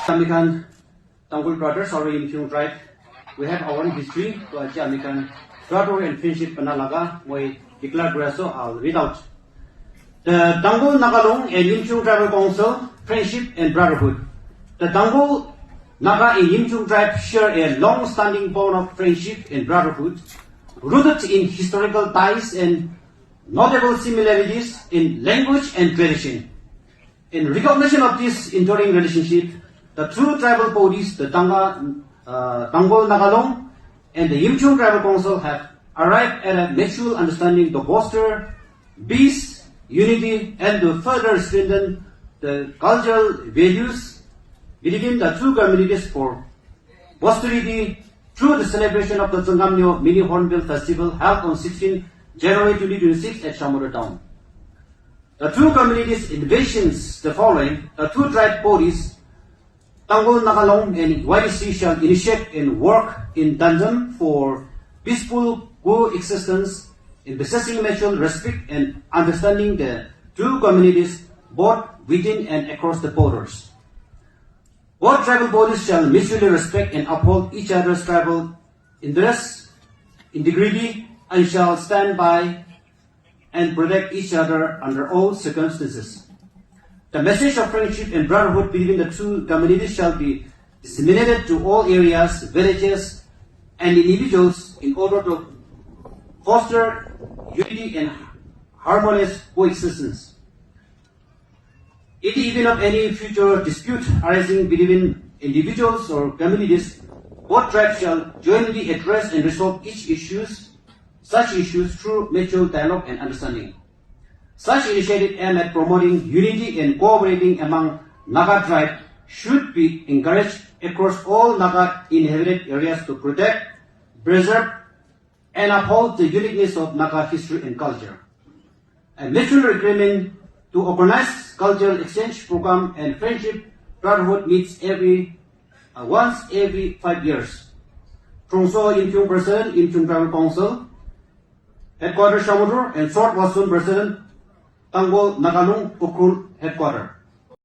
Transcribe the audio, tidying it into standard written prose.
Yimkhiung Tanhkhul brothers or Yimkhiung tribe, we have our own history to Yimkhiung Brotherhood and Friendship Brotherhood. We declare so I'll read out. The Tanhkhul Naga and Yimkhiung Tribal Council, Friendship and Brotherhood. The Tanhkhul Naga and Yimkhiung tribe share a long-standing bond of friendship and brotherhood, rooted in historical ties and notable similarities in language and tradition. In recognition of this enduring relationship, the two tribal bodies, the Tanhkhul Naga and the Yimkhiung Tribal Council, have arrived at a mutual understanding to foster peace, unity, and to further strengthen the cultural values between the two communities for posterity through the celebration of the Tsungamnyo Mini Hornbill Festival held on 16 January 2026 at Chamorro Town. The two communities envisions the following: the two tribe bodies, Tanhkhul Naga and YDC, shall initiate and work in tandem for peaceful coexistence in possessing mutual respect and understanding the two communities both within and across the borders. Both tribal bodies shall mutually respect and uphold each other's tribal interests, integrity, and shall stand by and protect each other under all circumstances. The message of friendship and brotherhood between the two communities shall be disseminated to all areas, villages, and individuals in order to foster unity and harmonious coexistence. In the event of any future dispute arising between individuals or communities, both tribes shall jointly address and resolve such issues through mutual dialogue and understanding. Such initiatives aimed at promoting unity and cooperating among Naga tribe should be encouraged across all Naga inhabited areas to protect, preserve, and uphold the uniqueness of Naga history and culture. A mutual agreement to organize cultural exchange program and friendship brotherhood meets once every 5 years. Trongso Yimkhiung President, Yimkhiung Tribal Council, Headquarters Chamorro, and Short Wasun President, Tanhkhul Naga Tanhkhul Headquarters.